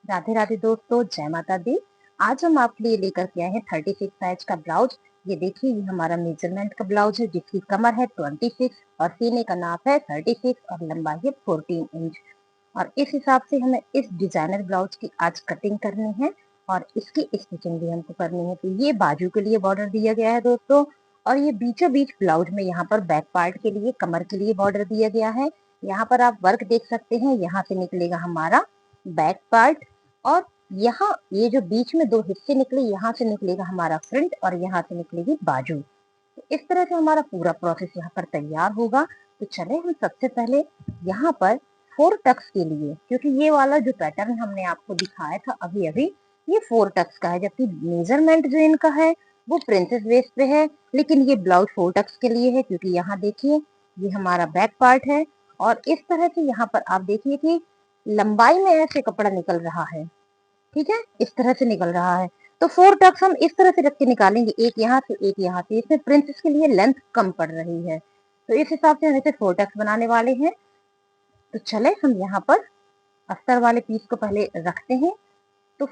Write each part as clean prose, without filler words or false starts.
राधे राधे दोस्तों, जय माता दी। आज हम आपके लिए लेकर के आए हैं 36 साइज का ब्लाउज। ये देखिए, ये हमारा मेजरमेंट का ब्लाउज है जिसकी कमर है 26 और सीने का नाप है 36 और लंबाई है 14 इंच। और इस हिसाब से हमें इस डिजाइनर ब्लाउज की आज कटिंग करनी है और इसकी स्टिचिंग भी हमको करनी है। तो ये बाजू के लिए बॉर्डर दिया गया है दोस्तों, और ये बीचों बीच ब्लाउज में यहाँ पर बैक पार्ट के लिए, कमर के लिए बॉर्डर दिया गया है। यहाँ पर आप वर्क देख सकते हैं, यहाँ से निकलेगा हमारा बैक पार्ट, और यहाँ ये जो बीच में दो हिस्से निकले, यहाँ से निकलेगा हमारा फ्रंट और यहाँ से निकलेगी बाजू। तो इस तरह से हमारा पूरा प्रोसेस यहाँ पर तैयार होगा। तो चले हम सबसे पहले यहाँ पर 4 टक्स के लिए, क्योंकि ये वाला जो पैटर्न हमने आपको दिखाया था अभी अभी, ये 4 टक्स का है, जबकि मेजरमेंट जो इनका है वो प्रिंसेस वेस्ट पे है, लेकिन ये ब्लाउज 4 टक्स के लिए है। क्योंकि यहाँ देखिए, ये हमारा बैक पार्ट है और इस तरह से यहाँ पर आप देखिए कि लंबाई में ऐसे कपड़ा निकल रहा है। ठीक है, इस तरह से निकल रहा है। तो 4 टक्स हम इस तरह से रख के निकालेंगे, एक यहाँ से एक यहाँ से। इसमें प्रिंसेस के लिए लेंथ कम पड़ रही है, तो इस हिसाब से हम इसे 4 टक्स बनाने वाले हैं। तो चले हम यहाँ पर अस्तर वाले पीस को पहले रखते हैं। तो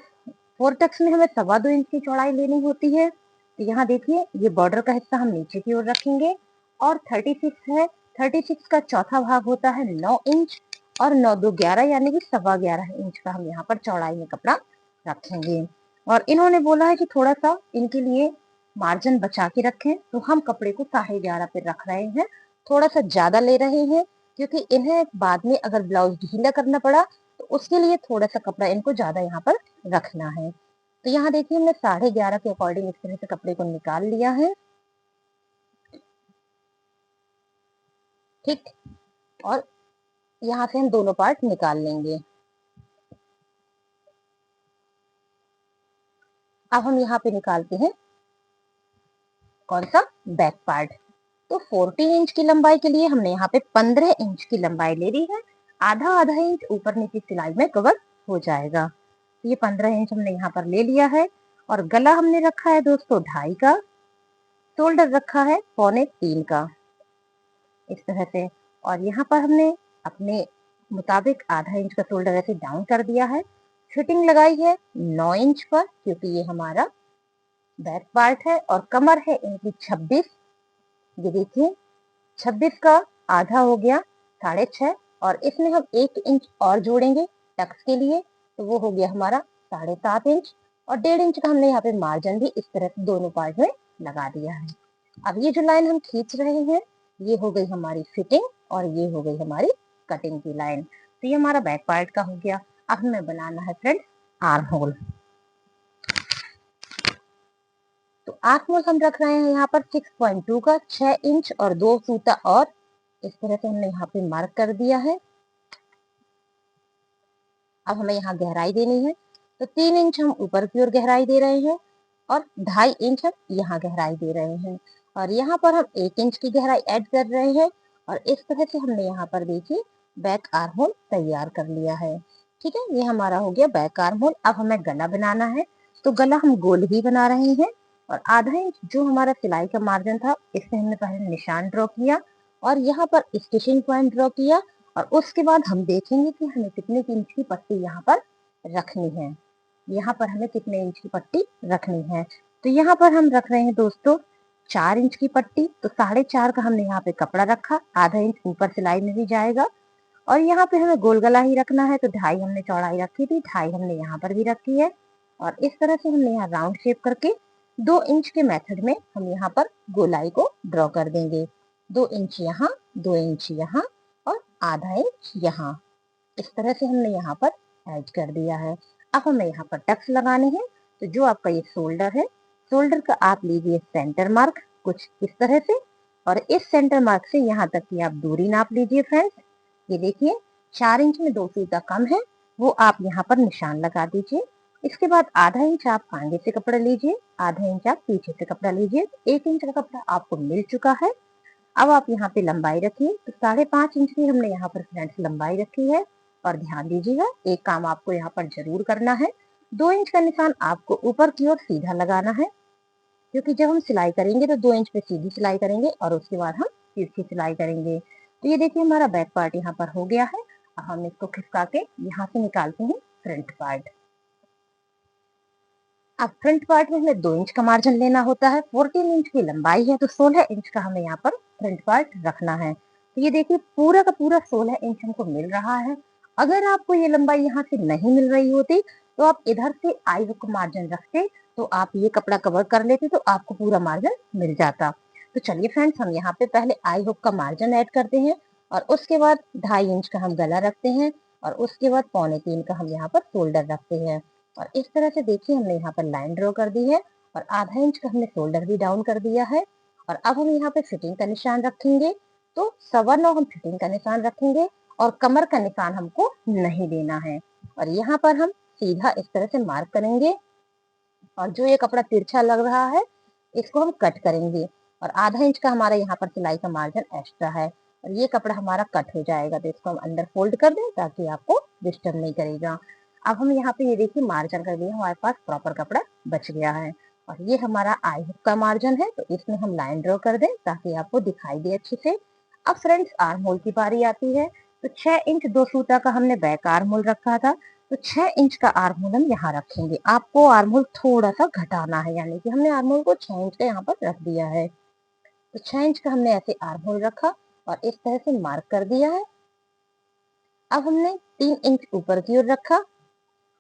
4 टक्स में हमें 2.25 इंच की चौड़ाई लेनी होती है। तो यहाँ देखिए, ये बॉर्डर का हिस्सा हम नीचे की ओर रखेंगे, और 36 है, 36 का चौथा भाग होता है 9 इंच, और 9 2 11 यानी कि 11.25 इंच का हम यहाँ पर चौड़ाई में कपड़ा रखेंगे। और इन्होंने बोला है कि थोड़ा सा इनके लिए मार्जिन बचा के रखें, तो हम कपड़े को 11.5 पे रख रहे हैं, थोड़ा सा ज्यादा ले रहे हैं, क्योंकि इन्हें बाद में अगर ब्लाउज ढीला करना पड़ा तो उसके लिए थोड़ा सा कपड़ा इनको ज्यादा यहाँ पर रखना है। तो यहाँ देखिए, हमने 11.5 के अकॉर्डिंग इस तरह से कपड़े को निकाल लिया है। ठीक, और यहाँ से हम दोनों पार्ट निकाल लेंगे। अब हम यहाँ पे निकालते हैं कौन सा, बैक पार्ट। तो 40 इंच की लंबाई के लिए हमने यहाँ पे 15 इंच की लंबाई ले ली है। आधा आधा इंच ऊपर नीचे सिलाई में कवर हो जाएगा। तो ये 15 इंच हमने यहाँ पर ले लिया है। और गला हमने रखा है दोस्तों 2.5 का, शोल्डर रखा है 2.25 का, इस तरह से। और यहाँ पर हमने अपने मुताबिक आधा इंच का शोल्डर ऐसे डाउन कर दिया है। फिटिंग लगाई है 9 इंच पर, क्योंकि ये हमारा बैक पार्ट है। और कमर है इनकी 26। ये देखिए, 26 का आधा हो गया 6.5, और इसमें हम 1 इंच और जोड़ेंगे टक्स के लिए, तो वो हो गया हमारा 7.5 इंच। और 1.5 इंच का हमने यहाँ पे मार्जिन भी इस तरह से दोनों पार्ट में लगा दिया है। अब ये जो लाइन हम खींच रहे हैं, ये हो गई हमारी फिटिंग, और ये हो गई हमारी कटिंग की लाइन। तो ये हमारा बैक पार्ट का हो गया। अब हमें बनाना है फ्रेंड्स आर्म होल। तो आर्म होल हम रख रहे हैं यहाँ पर 6.2 का, 6 इंच और 2 सूता, और इस तरह से हमने यहाँ पे मार्क कर दिया है। अब हमें यहाँ गहराई देनी है, तो 3 इंच हम ऊपर की ओर गहराई दे रहे हैं, और 2.5 इंच हम यहाँ गहराई दे रहे हैं। और यहाँ पर हम 1 इंच की गहराई ऐड कर रहे हैं, और इस तरह से हमने यहाँ पर देखिए बैक आर्म होल तैयार कर लिया है। ठीक है, ये हमारा हो गया बैक आर्म होल। अब हमें गला बनाना है, तो गला हम गोल ही बना रहे हैं। और आधा इंच जो हमारा सिलाई का मार्जिन था, इससे हमने पहले निशान ड्रॉ किया, और यहाँ पर स्टिचिंग पॉइंट ड्रॉ किया। और उसके बाद हम देखेंगे कि हमें कितने इंच की पट्टी यहाँ पर रखनी है। यहाँ पर हमें कितने इंच की पट्टी रखनी है। तो यहाँ पर हम रख रहे हैं दोस्तों 4 इंच की पट्टी। तो 4.5 का हमने यहाँ पे कपड़ा रखा, आधा इंच ऊपर सिलाई में भी जाएगा। और यहाँ पे हमें गोल गला ही रखना है, तो 2.5 हमने चौड़ाई रखी थी, 2.5 हमने यहाँ पर भी रखी है। और इस तरह से हमने यहाँ राउंड शेप करके 2 इंच के मेथड में हम यहाँ पर गोलाई को ड्रॉ कर देंगे। 2 इंच यहाँ, 2 इंच यहाँ, और आधा इंच यहाँ। इस तरह से हमने यहाँ पर ऐड कर दिया है। अब हमें यहाँ पर टक्स लगाने हैं। तो जो आपका ये शोल्डर है, शोल्डर का आप लीजिए सेंटर मार्क कुछ इस तरह से, और इस सेंटर मार्क से यहाँ तक की आप दूरी नाप लीजिए फ्रेंड्स। ये देखिए, 4 इंच में 2 सूता कम है, वो आप यहाँ पर निशान लगा दीजिए। इसके बाद आधा इंच आप आगे से कपड़ा लीजिए, आधा इंच आप पीछे से कपड़ा लीजिए। 1 इंच का कपड़ा आपको मिल चुका है। अब आप यहाँ पे लंबाई रखिए, तो 5.5 इंच की हमने यहाँ पर फ्रेंड्स लंबाई रखी है। और ध्यान दीजिएगा, एक काम आपको यहाँ पर जरूर करना है, 2 इंच का निशान आपको ऊपर की ओर सीधा लगाना है, क्योंकि जब हम सिलाई करेंगे तो 2 इंच पे सीधी सिलाई करेंगे और उसके बाद हम तिरछी सिलाई करेंगे। तो ये देखिए, हमारा बैक पार्ट यहाँ पर हो गया है। अब हम इसको खिसका के यहाँ से निकालते हैं फ्रंट पार्ट। अब फ्रंट पार्ट में हमें 2 इंच का मार्जिन लेना होता है, 14 इंच की लंबाई है तो 16 इंच का हमें यहाँ पर फ्रंट पार्ट रखना है। तो ये देखिए पूरा का पूरा 16 इंच हमको मिल रहा है। अगर आपको ये लंबाई यहाँ से नहीं मिल रही होती तो आप इधर से आई हुक मार्जिन रखते, तो आप ये कपड़ा कवर कर लेते तो आपको पूरा मार्जिन मिल जाता। तो चलिए फ्रेंड्स, हम यहाँ पे पहले आई हुक का मार्जिन ऐड करते हैं और उसके बाद 2.5 इंच का हम गला रखते हैं और उसके बाद 2.25 का हम यहाँ पर शोल्डर रखते हैं। और इस तरह से देखिए हमने यहाँ पर लाइन ड्रॉ कर दी है और आधा इंच का हमने शोल्डर भी डाउन कर दिया है। और अब हम यहाँ पे फिटिंग का निशान रखेंगे, तो 9.25 हम फिटिंग का निशान रखेंगे और कमर का निशान हमको नहीं देना है। और यहाँ पर हम सीधा इस तरह से मार्क करेंगे और जो ये कपड़ा तिरछा लग रहा है इसको हम कट करेंगे। और आधा इंच का हमारा यहाँ पर सिलाई का मार्जिन एक्स्ट्रा है और ये कपड़ा हमारा कट हो जाएगा, तो इसको हम अंदर फोल्ड कर दें ताकि आपको डिस्टर्ब नहीं करेगा। अब हम यहाँ पे ये देखिए मार्जिन कर दिया, हमारे पास प्रॉपर कपड़ा बच गया है। और ये हमारा आई हुक का मार्जिन है, तो इसमें हम लाइन ड्रॉ कर दें ताकि आपको दिखाई दे अच्छे से। अब फ्रेंड्स आर्म होल की बारी आती है, तो 6 इंच 2 सूता का हमने बैक आर्म होल रखा था, तो 6 इंच का आर्म होल हम यहाँ रखेंगे। आपको आर्म होल थोड़ा सा घटाना है, यानी कि हमने आर्म होल को 6 इंच का यहाँ पर रख दिया है। तो 6 इंच का हमने ऐसे आर्म होल रखा और इस तरह से मार्क कर दिया है। अब हमने 3 इंच ऊपर की ओर रखा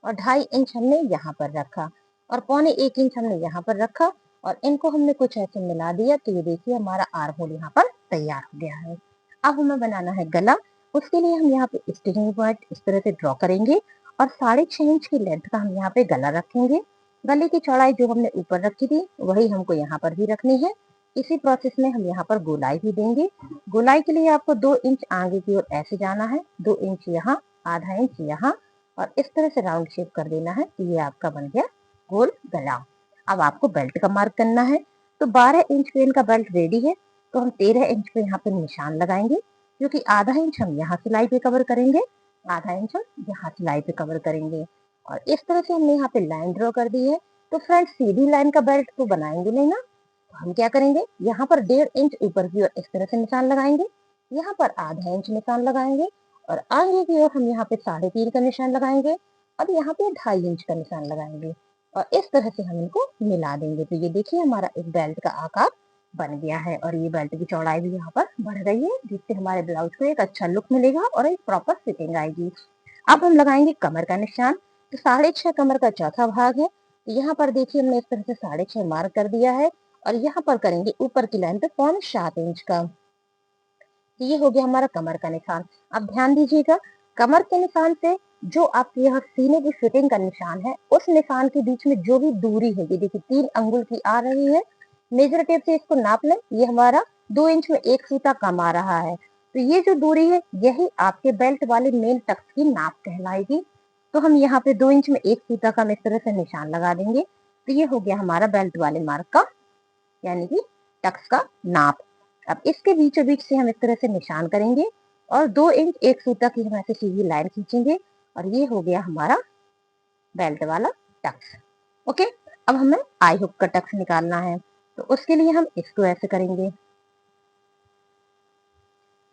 और 2.5 इंच हमने यहाँ पर रखा और 1.25 इंच हमने यहाँ पर रखा और इनको हमने कुछ ऐसे मिला दिया। तो ये देखिए हमारा आर्म होल यहाँ पर तैयार हो गया है। अब हमें बनाना है गला। उसके लिए हम यहाँ पे स्टिचिंग पॉइंट इस तरह से ड्रॉ करेंगे और 6.5 इंच की लेंथ का हम यहाँ पे गला रखेंगे। गले की चौड़ाई जो हमने ऊपर रखी थी वही हमको यहाँ पर भी रखनी है। इसी प्रोसेस में हम यहाँ पर गोलाई भी देंगे। गोलाई के लिए आपको 2 इंच आगे की ओर ऐसे जाना है, 2 इंच यहाँ, आधा इंच यहाँ और इस तरह से राउंड शेप कर देना है। तो ये आपका बन गया गोल गला। अब आपको बेल्ट का मार्क करना है, तो 12 इंच पेन का बेल्ट रेडी है, तो हम 13 इंच पे यहाँ पे निशान लगाएंगे, क्योंकि आधा इंच हम यहाँ सिलाई पे कवर करेंगे, आधा इंच हम यहाँ सिलाई पे कवर करेंगे। और इस तरह से हमने यहाँ पे लाइन ड्रॉ कर दी है। तो फ्रेंड्स सीधी लाइन का बेल्ट तो बनाएंगे नहीं ना, तो हम क्या करेंगे, यहाँ पर 1.5 इंच ऊपर की ओर इस तरह से निशान लगाएंगे, यहाँ पर आधा इंच निशान लगाएंगे और आगे की ओर हम यहाँ पे 3.5 का निशान लगाएंगे और यहाँ पे 2.5 इंच का निशान लगाएंगे और इस तरह से हम इनको मिला देंगे। तो ये देखिए हमारा एक बेल्ट का आकार बन गया है और ये बेल्ट की चौड़ाई भी यहाँ पर बढ़ गई है, जिससे हमारे ब्लाउज को एक अच्छा लुक मिलेगा और एक प्रॉपर फिटिंग आएगी। अब हम लगाएंगे कमर का निशान। तो 6.5 कमर का चौथा भाग है, तो यहाँ पर देखिए हमने इस तरह से 6.5 मार्क कर दिया है और यहाँ पर करेंगे ऊपर की लाइन पे 7.25 इंच का। ये हो गया हमारा कमर का निशान। अब ध्यान दीजिएगा, कमर के निशान से जो आपके यहाँ सीने की फिटिंग का निशान है उस निशान के बीच में जो भी दूरी है, ये देखिए 3 अंगुल की आ रही है, मेजर टेप से इसको नाप लें। ये हमारा 2 इंच में 1 सूता कम आ रहा है, तो ये जो दूरी है यही आपके बेल्ट वाले मेन टक्स की नाप कहलाएगी। तो हम यहाँ पे 2 इंच में 1 सूता का हम इस तरह से निशान लगा देंगे। तो ये हो गया हमारा बेल्ट वाले मार्क का, यानी कि टक्स का नाप। अब इसके बीचों बीच से हम इस तरह से निशान करेंगे और 2 इंच 1 सूता की हम ऐसे सीधी लाइन खींचेंगे और ये हो गया हमारा बेल्ट वाला टक्स। ओके, अब हमें आई हुक का टक्स निकालना है, तो उसके लिए हम इसको ऐसे करेंगे।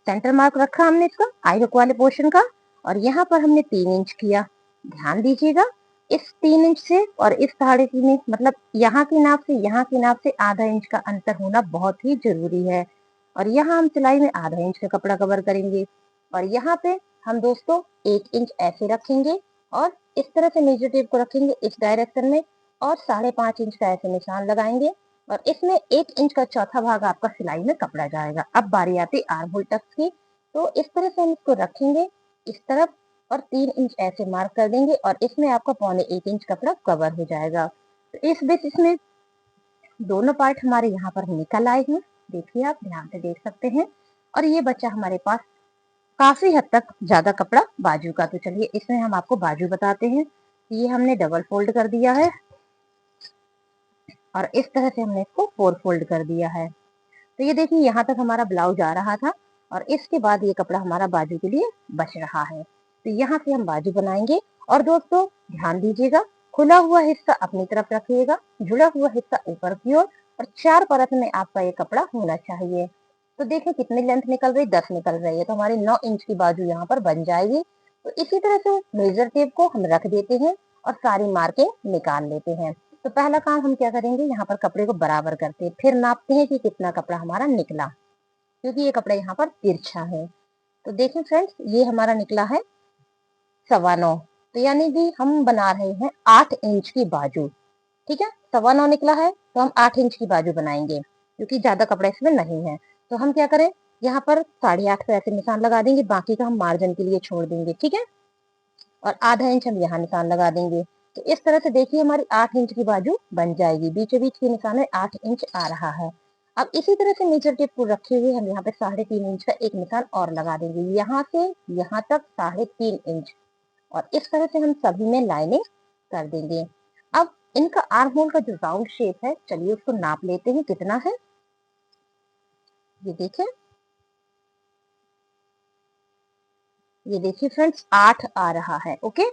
सेंटर मार्क रखा हमने इसका आई हुक वाले पोर्शन का और यहाँ पर हमने 3 इंच किया। ध्यान दीजिएगा, इस 3 इंच से और इस 3.5 इंच, मतलब यहाँ की नाप से यहाँ की नाप से आधा इंच का अंतर होना बहुत ही जरूरी है। और यहाँ हम सिलाई में आधा इंच का कपड़ा कवर करेंगे और यहाँ पे हम दोस्तों 1 इंच ऐसे रखेंगे और इस तरह से मेजर टेप को रखेंगे इस डायरेक्शन में और 5.5 इंच का ऐसे निशान लगाएंगे और इसमें 1 इंच का चौथा भाग आपका सिलाई में कपड़ा जाएगा। अब बारी आती आर्म होल टक्स की, तो इस तरह से हम इसको रखेंगे इस तरफ और 3 इंच ऐसे मार्क कर देंगे और इसमें आपका 1.25 इंच कपड़ा कवर हो जाएगा। तो इस बीच इसमें दोनों पार्ट हमारे यहाँ पर निकल आए हैं, देखिए आप ध्यान से देख सकते हैं। और ये बच्चा हमारे पास काफी हद तक ज्यादा कपड़ा बाजू का। तो चलिए इसमें हम आपको बाजू बताते हैं। ये हमने डबल फोल्ड कर दिया है और इस तरह से हमने इसको 4 फोल्ड कर दिया है। तो ये देखिए यहाँ तक हमारा ब्लाउज आ रहा था और इसके बाद ये कपड़ा हमारा बाजू के लिए बच रहा है। तो यहाँ से हम बाजू बनाएंगे और दोस्तों ध्यान दीजिएगा, खुला हुआ हिस्सा अपनी तरफ रखिएगा, जुड़ा हुआ हिस्सा ऊपर की ओर और 4 परत में आपका ये कपड़ा होना चाहिए। तो देखिए कितनी लेंथ निकल रही, 10 निकल रही है, तो हमारी 9 इंच की बाजू यहाँ पर बन जाएगी। तो इसी तरह से मेजर टेप को हम रख देते हैं और सारी मार्कें निकाल लेते हैं। तो पहला काम हम क्या करेंगे, यहाँ पर कपड़े को बराबर करते हैं, फिर नापते हैं कि कितना कपड़ा हमारा निकला, क्योंकि ये कपड़ा यहाँ पर तिरछा है। तो देखें फ्रेंड्स, ये हमारा निकला है 9.25, तो यानी कि हम बना रहे हैं 8 इंच की बाजू। ठीक है, 9.25 निकला है तो हम 8 इंच की बाजू बनाएंगे, क्योंकि ज्यादा कपड़ा इसमें नहीं है। तो हम क्या करें, यहाँ पर 8.5 पे ऐसे निशान लगा देंगे, बाकी का हम मार्जिन के लिए छोड़ देंगे। ठीक है, और आधा इंच हम यहाँ निशान लगा देंगे। तो इस तरह से देखिए हमारी 8 इंच की बाजू बन जाएगी। बीचों बीच के निशान में 8 इंच आ रहा है। अब इसी तरह से मेजर टेप को रखे हुए हम यहाँ पे 3.5 इंच का एक निशान और लगा देंगे, यहाँ से यहाँ तक 3.5 इंच, और इस तरह से हम सभी में लाइनिंग कर देंगे। अब इनका आर्म होल का जो राउंड शेप है, चलिए उसको नाप लेते हैं कितना है। ये देखिए फ्रेंड्स, 8 आ रहा है। ओके,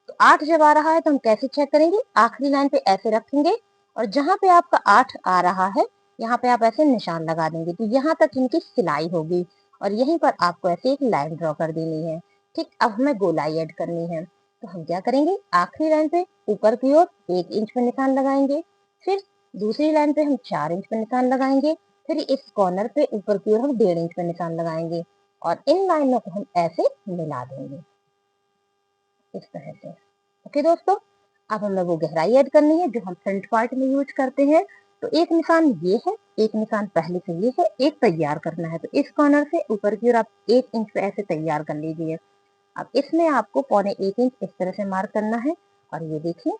तो 8 जब आ रहा है तो हम कैसे चेक करेंगे, आखिरी लाइन पे ऐसे रखेंगे, और जहां पे आपका 8 आ रहा है यहाँ पे आप ऐसे निशान लगा देंगे, तो यहाँ तक इनकी सिलाई होगी, और यहीं पर आपको ऐसे एक लाइन ड्रॉ कर देनी है। ठीक, अब हमें गोलाई ऐड करनी है, तो हम क्या करेंगे, आखिरी लाइन पे ऊपर की ओर 1 इंच पे निशान लगाएंगे, फिर दूसरी लाइन पे हम 4 इंच पे निशान लगाएंगे, फिर इस कॉर्नर पे ऊपर की ओर हम 1.5 इंच पे निशान लगाएंगे, और इन लाइनों को हम ऐसे मिला देंगे इस तरह से। ओके दोस्तों, अब हमें वो गहराई ऐड करनी है जो हम फ्रंट पार्ट में यूज करते हैं। तो एक निशान ये है, एक निशान पहले से ये है, एक तैयार करना है। तो इस कॉर्नर से ऊपर की ओर आप 1 इंच पे ऐसे तैयार कर लीजिए। अब इसमें आपको 1.25 इंच इस तरह से मार्क करना है, और ये देखिए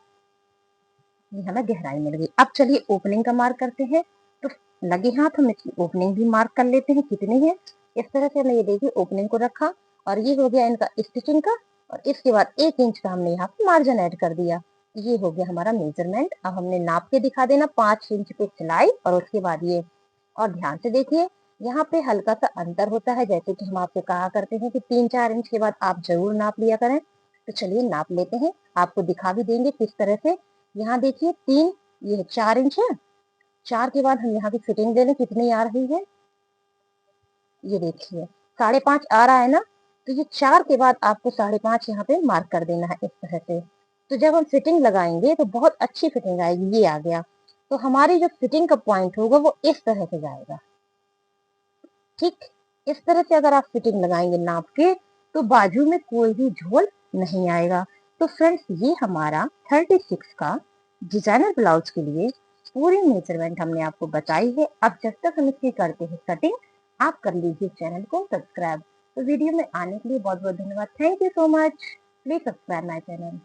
ये हमें गहराई मिल गई। अब चलिए ओपनिंग का मार्क करते हैं। तो लगे हाथ हम इसकी ओपनिंग भी मार्क कर लेते हैं कितनी है। इस तरह से हमने ये देखिए ओपनिंग को रखा, और ये हो गया इनका स्टिचिंग का, और इसके बाद 1 इंच का हमने यहाँ पे मार्जिन ऐड कर दिया। ये हो गया हमारा मेजरमेंट। अब हमने नाप के दिखा देना 5 इंच पे सिलाई, और उसके बाद ये, और ध्यान से देखिए यहाँ पे हल्का सा अंतर होता है, जैसे कि हम आपको कहा करते हैं कि 3-4 इंच के बाद आप जरूर नाप लिया करें। तो चलिए नाप लेते हैं, आपको दिखा भी देंगे किस तरह से। यहाँ देखिए 3, ये 4 इंच है। 4 के बाद हम यहाँ की फिटिंग दे लें कितनी आ रही है, ये देखिए 5.5 आ रहा है ना। तो ये 4 के बाद आपको 5.5 यहाँ पे मार्क कर देना है इस तरह से। तो जब हम फिटिंग लगाएंगे तो बहुत अच्छी फिटिंग आएगी। ये आ गया, तो हमारी जो फिटिंग का पॉइंट होगा वो इस तरह से जाएगा। ठीक, इस तरह से अगर आप फिटिंग लगाएंगे नाप के, तो बाजू में कोई भी झोल नहीं आएगा। तो फ्रेंड्स, ये हमारा 36 का डिजाइनर ब्लाउज के लिए पूरी मेजरमेंट हमने आपको बताई है। अब जब तक हम इसकी करते हैं कटिंग, आप कर लीजिए चैनल को सब्सक्राइब। तो वीडियो में आने के लिए बहुत बहुत धन्यवाद। Thank you so much. Please subscribe my channel.